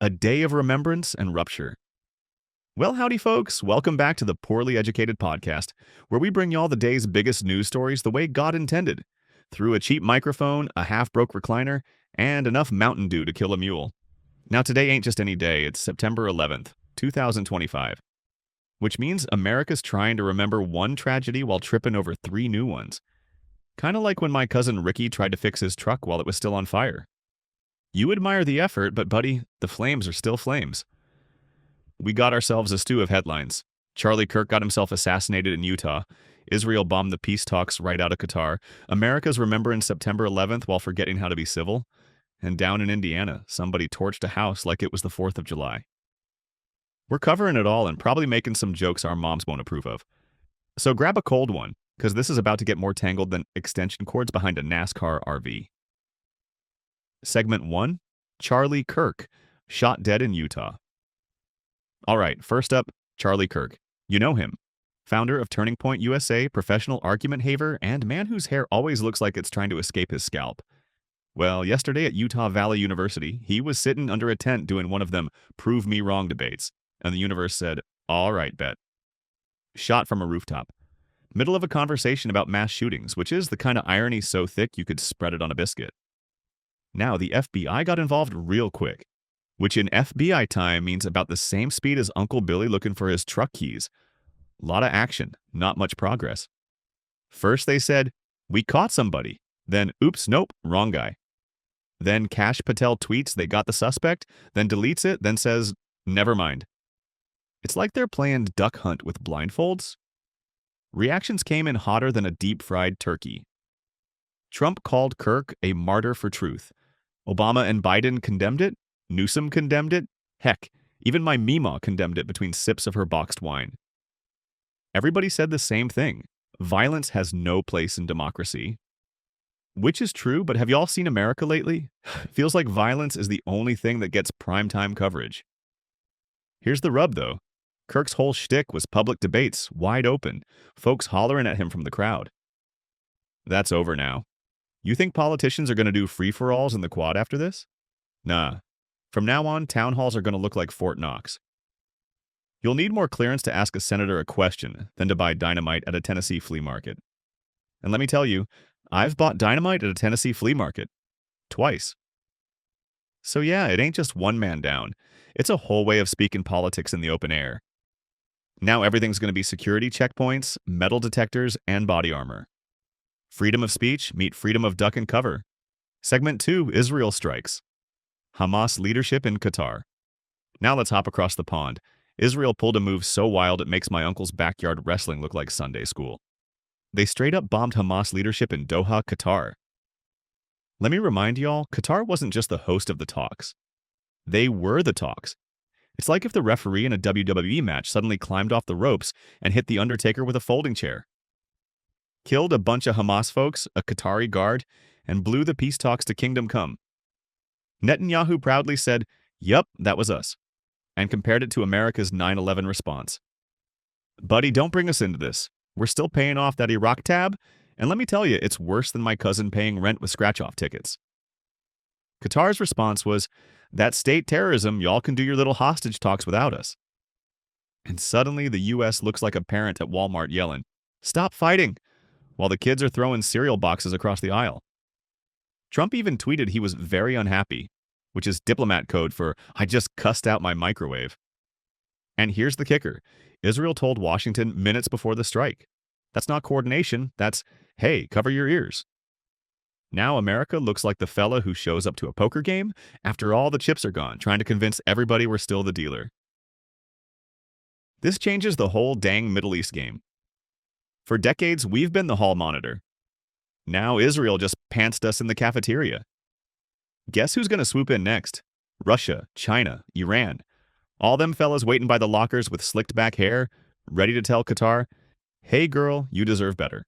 A day of remembrance and rupture. Well, howdy, folks. Welcome back to the Poorly Educated Podcast, where we bring y'all the day's biggest news stories the way God intended, through a cheap microphone, a half-broke recliner, and enough Mountain Dew to kill a mule. Now, today ain't just any day. It's September 11th, 2025, which means America's trying to remember one tragedy while tripping over three new ones. Kind of like when my cousin Ricky tried to fix his truck while it was still on fire. You admire the effort, but buddy, the flames are still flames. We got ourselves a stew of headlines. Charlie Kirk got himself assassinated in Utah. Israel bombed the peace talks right out of Qatar. America's remembering September 11th while forgetting how to be civil. And down in Indiana, somebody torched a house like it was the 4th of July. We're covering it all and probably making some jokes our moms won't approve of. So grab a cold one, because this is about to get more tangled than extension cords behind a NASCAR RV. Segment 1, Charlie Kirk, shot dead in Utah. All right, first up, Charlie Kirk. You know him. Founder of Turning Point USA, professional argument haver, and man whose hair always looks like it's trying to escape his scalp. Well, yesterday at Utah Valley University, he was sitting under a tent doing one of them prove me wrong debates, and the universe said, all right, bet. Shot from a rooftop. Middle of a conversation about mass shootings, which is the kind of irony so thick you could spread it on a biscuit. Now, the FBI got involved real quick, which in FBI time means about the same speed as Uncle Billy looking for his truck keys. Lot of action, not much progress. First they said, we caught somebody. Then, oops, nope, wrong guy. Then Kash Patel tweets they got the suspect, then deletes it, then says, never mind. It's like they're playing duck hunt with blindfolds. Reactions came in hotter than a deep-fried turkey. Trump called Kirk a martyr for truth. Obama and Biden condemned it. Newsom condemned it. Heck, even my Meemaw condemned it between sips of her boxed wine. Everybody said the same thing. Violence has no place in democracy. Which is true, but have y'all seen America lately? Feels like violence is the only thing that gets primetime coverage. Here's the rub, though. Kirk's whole shtick was public debates, wide open, folks hollering at him from the crowd. That's over now. You think politicians are going to do free-for-alls in the quad after this? Nah. From now on, town halls are going to look like Fort Knox. You'll need more clearance to ask a senator a question than to buy dynamite at a Tennessee flea market. And let me tell you, I've bought dynamite at a Tennessee flea market. Twice. So yeah, it ain't just one man down. It's a whole way of speaking politics in the open air. Now everything's going to be security checkpoints, metal detectors, and body armor. Freedom of speech meet freedom of duck and cover. Segment 2, Israel strikes. Hamas leadership in Qatar. Now let's hop across the pond. Israel pulled a move so wild it makes my uncle's backyard wrestling look like Sunday school. They straight up bombed Hamas leadership in Doha, Qatar. Let me remind y'all, Qatar wasn't just the host of the talks. They were the talks. It's like if the referee in a WWE match suddenly climbed off the ropes and hit The Undertaker with a folding chair. Killed a bunch of Hamas folks, a Qatari guard, and blew the peace talks to kingdom come. Netanyahu proudly said, yup, that was us, and compared it to America's 9/11 response. Buddy, don't bring us into this. We're still paying off that Iraq tab, and let me tell you, it's worse than my cousin paying rent with scratch-off tickets. Qatar's response was, that's state terrorism, y'all can do your little hostage talks without us. And suddenly the U.S. looks like a parent at Walmart yelling, stop fighting, while the kids are throwing cereal boxes across the aisle. Trump even tweeted he was very unhappy, which is diplomat code for, I just cussed out my microwave. And here's the kicker. Israel told Washington minutes before the strike. That's not coordination, that's, hey, cover your ears. Now America looks like the fella who shows up to a poker game after all the chips are gone, trying to convince everybody we're still the dealer. This changes the whole dang Middle East game. For decades, we've been the hall monitor. Now Israel just pantsed us in the cafeteria. Guess who's going to swoop in next? Russia, China, Iran. All them fellas waiting by the lockers with slicked back hair, ready to tell Qatar, hey girl, you deserve better.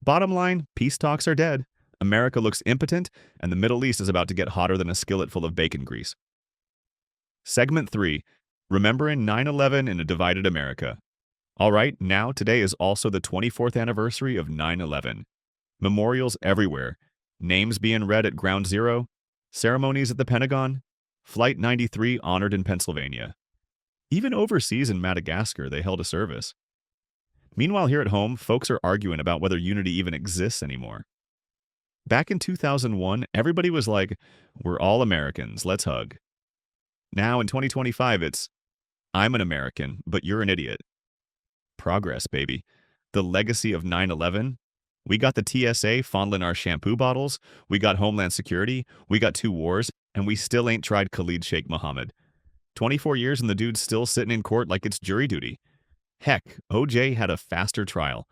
Bottom line, peace talks are dead. America looks impotent, and the Middle East is about to get hotter than a skillet full of bacon grease. Segment 3, Remembering 9/11 in a Divided America. All right, now today is also the 24th anniversary of 9/11. Memorials everywhere, names being read at Ground Zero, ceremonies at the Pentagon, Flight 93 honored in Pennsylvania. Even overseas in Madagascar, they held a service. Meanwhile, here at home, folks are arguing about whether unity even exists anymore. Back in 2001, everybody was like, we're all Americans, let's hug. Now in 2025, it's, I'm an American, but you're an idiot. Progress, baby. The legacy of 9/11. We got the TSA fondling our shampoo bottles, we got Homeland Security, we got 2 wars, and we still ain't tried Khalid Sheikh Mohammed. 24 years and the dude's still sitting in court like it's jury duty. Heck, OJ had a faster trial.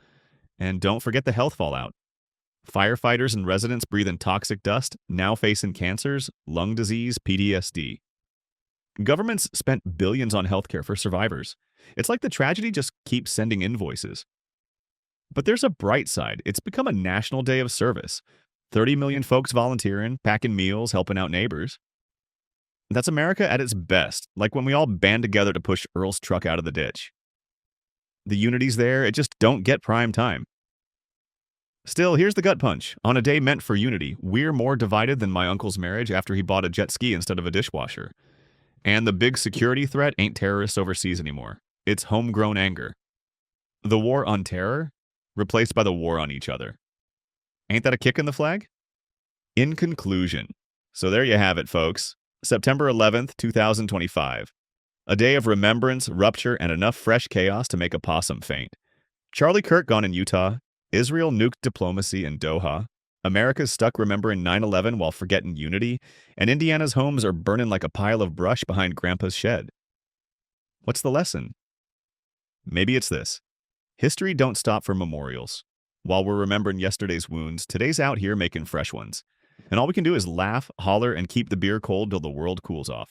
And don't forget the health fallout. Firefighters and residents breathing toxic dust, now facing cancers, lung disease, PTSD. Governments spent billions on healthcare for survivors. It's like the tragedy just keeps sending invoices. But there's a bright side. It's become a national day of service. 30 million folks volunteering, packing meals, helping out neighbors. That's America at its best, like when we all band together to push Earl's truck out of the ditch. The unity's there, it just don't get prime time. Still, here's the gut punch. On a day meant for unity, we're more divided than my uncle's marriage after he bought a jet ski instead of a dishwasher. And the big security threat ain't terrorists overseas anymore. It's homegrown anger. The war on terror, replaced by the war on each other. Ain't that a kick in the flag? In conclusion, so there you have it, folks. September 11th, 2025. A day of remembrance, rupture, and enough fresh chaos to make a possum faint. Charlie Kirk gone in Utah. Israel nuked diplomacy in Doha. America's stuck remembering 9/11 while forgetting unity. And Indiana's homes are burning like a pile of brush behind Grandpa's shed. What's the lesson? Maybe it's this. History don't stop for memorials. While we're remembering yesterday's wounds, today's out here making fresh ones. And all we can do is laugh, holler, and keep the beer cold till the world cools off.